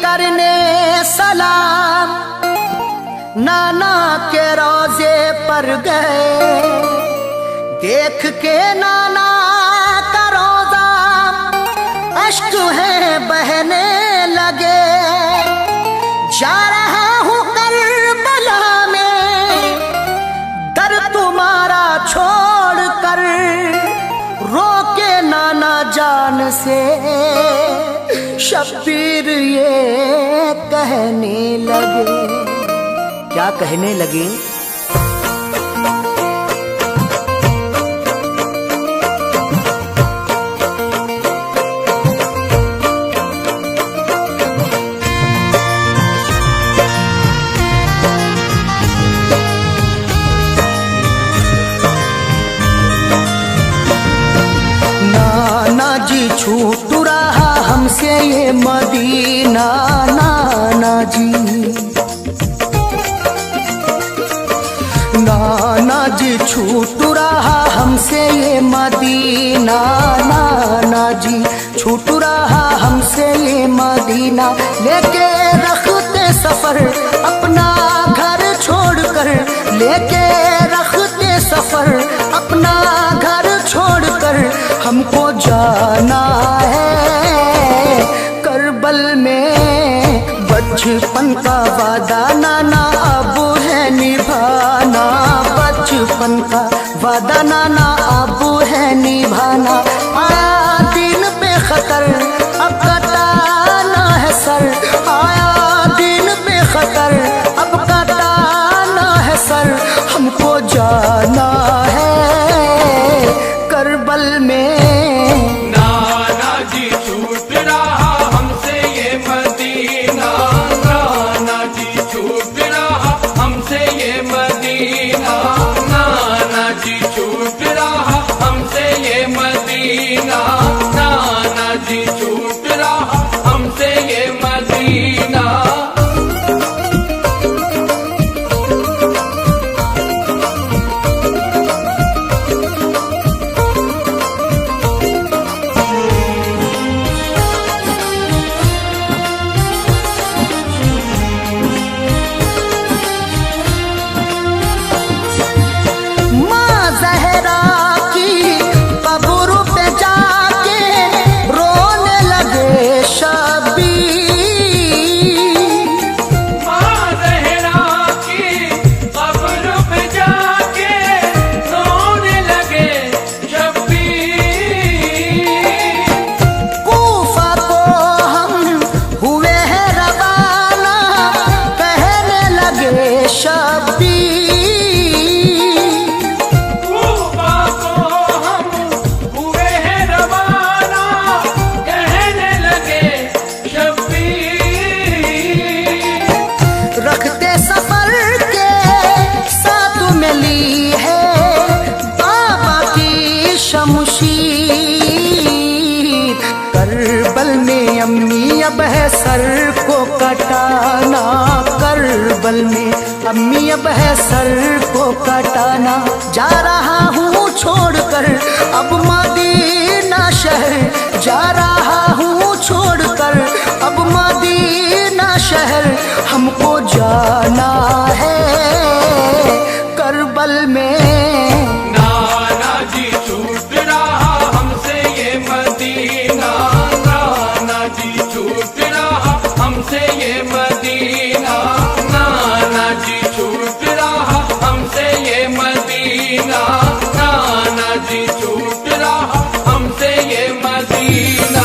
करने सलाम, नाना के रोजे पर गए। देख के नाना का रोजा अश्क है बहने लगे। जा रहा हूँ करबला में दर तुम्हारा छोड़ कर, रोके नाना जान से शब्बीर ये कहने लगे। क्या कहने लगे? नाना जी छूट रहा हमसे ये मदीना, नाना जी। नाना जी छूट रहा हमसे ये मदीना, नाना जी छूट रहा हमसे ये मदीना। लेके रखते सफर अपना घर छोड़कर, लेके रखते सफर अपना घर छोड़कर, हमको जाना है करबल में। बचपन का वादा नाना अब है निभाना, बचपन का वादा नाना अब है निभाना। आया दिन पे खतर अब कटाना है सर, आया दिन पे खतर अब कटाना है सर। हमको जाना है करबल में। करबल में अम्मी अब है सर को कटाना, करबल में अम्मी अब है सर को कटाना। जा रहा हूँ छोड़कर अब मदीना शहर, जा रहा हूँ छोड़कर अब मदीना शहर। हमको जाना है करबल में। हमसे ये मदीना, नाना जी छूट रहा हमसे ये मदीना, नाना जी छूट रहा हमसे ये मदीना।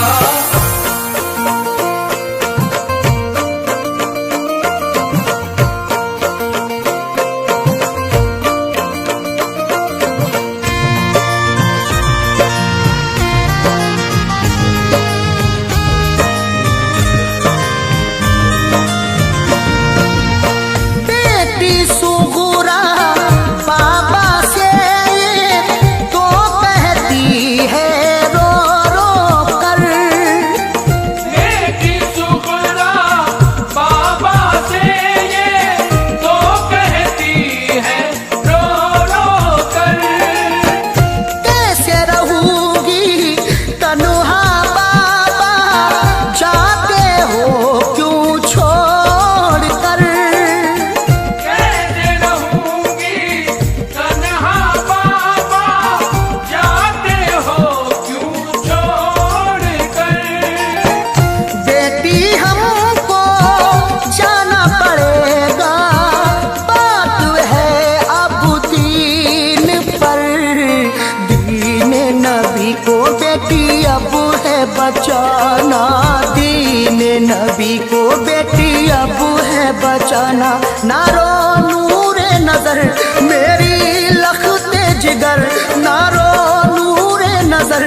जाना, नारो नूरे नजर मेरी लखते जिगर, नारो नूरे नजर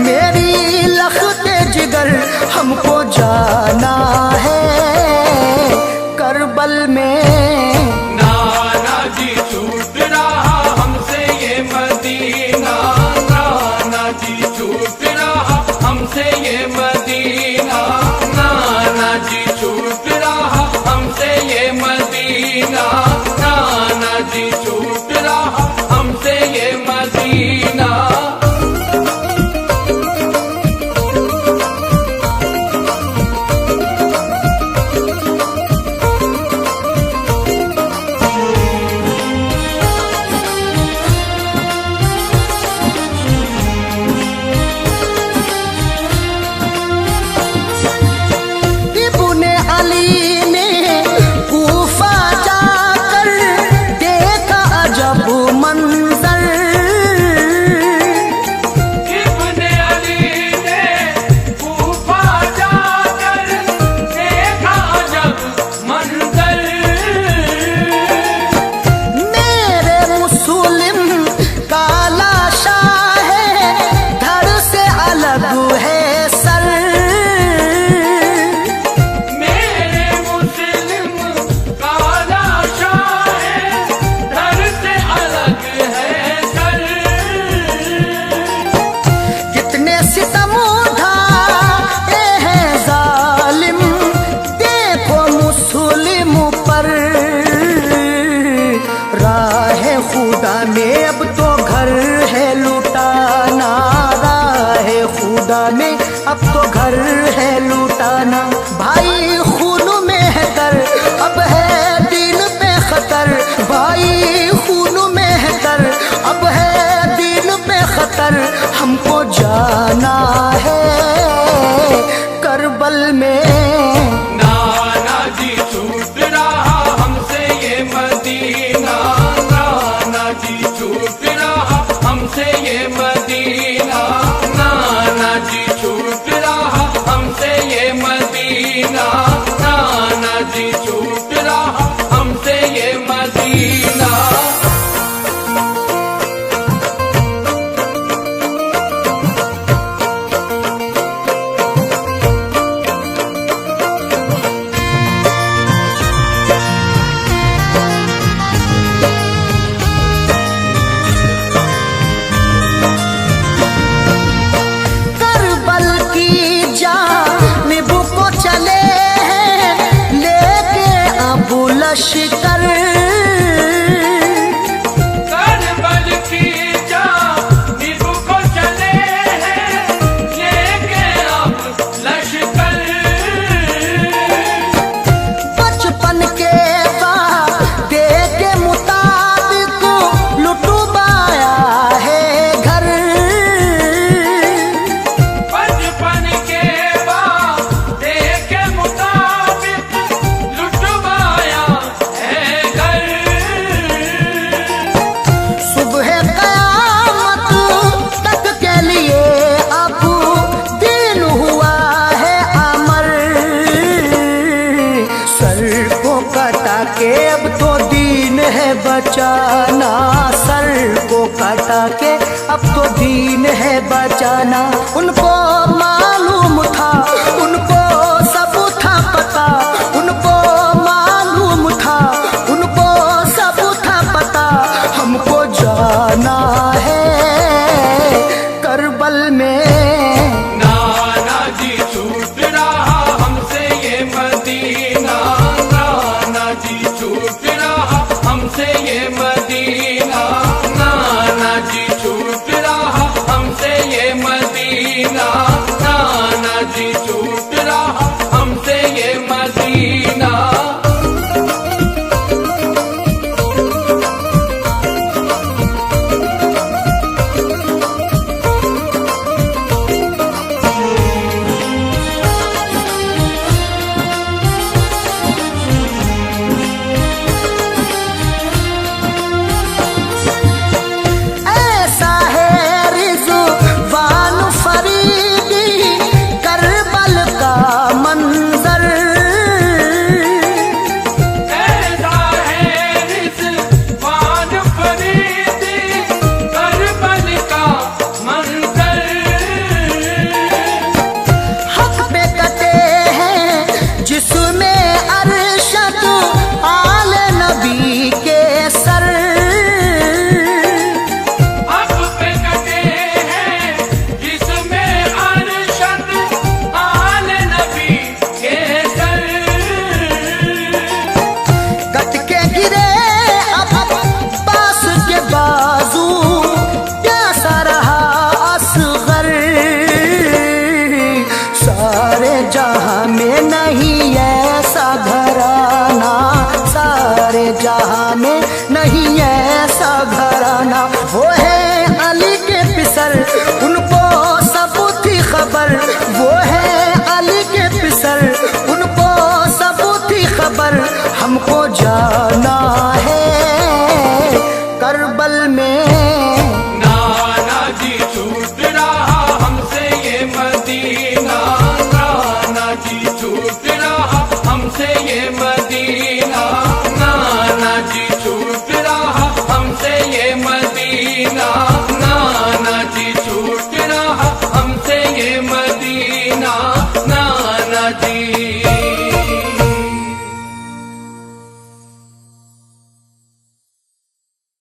मेरी लखते जिगर, हमको जाना है करबल में। नाना जी छूट रहा हमसे ये मदीना, नाना जी छूट रहा हमसे ये मदीना, नाना जी छूट रहा हमसे ये मदीना, नाना जी छूट रहा हमसे ये मदीना। इब्ने अली ने कूफा जाकर देखा अजब मंजर, इब्ने अली ने कूफा जाकर देखा अजब मंजर, मेरे मुस्लिम काला शाह है धड़ से अलग है सर, मेरे मुस्लिम काला शाह है धड़ से अलग है सर। कितने सितम उठाए हैं जालिम, देखो मुस्लिम पर, राह खुदा में अब तो घर है लुटाना, राह खुदा में अब तो घर है लुटाना, भाई खून में है तर अब है दिन पे खतर, भाई खून में है तर अब है दिन पे खतर, हमको जाना है करबल में। नाना जी छूट रहा हमसे ये मदीना, नाना जी छूट रहा हमसे ये मदीना, नाना जी छूट रहा हमसे ये मदीना, नाना जी छूट रहा हमसे ये मदीना। करबल की जानिब को चले हैं लेके अबू लश्कर, करबल की जानिब को चले हैं लेके अब लश्कर, बचपन के वादे के मुताबिक लुटवाया है घर, बचपन के वादे के मुताबिक लुटवाया है घर। सुबह कयामत तक के लिए अब दिन हुआ है अमर, सर को कटा के अब तो दीन है बचाना, सर को कटा के अब तो दीन है बचाना, उनको मालूम था उनको सब था पता, उनको मालूम था उनको सब था पता, हमको जाना है करबल में। नाना जी छूट रहा हमसे ये मदीना, नाना जी छूट रहा हमसे ये मदीना, नाना जी छूट रहा हमसे ये मदीना, नाना जी छूट रहा हमसे ये मदीना। जहां में नहीं ऐसा घराना। वो है अली के पिसर, उनको सब थी खबर। वो है अली के पिसर, उनको सब थी खबर। हमको जाना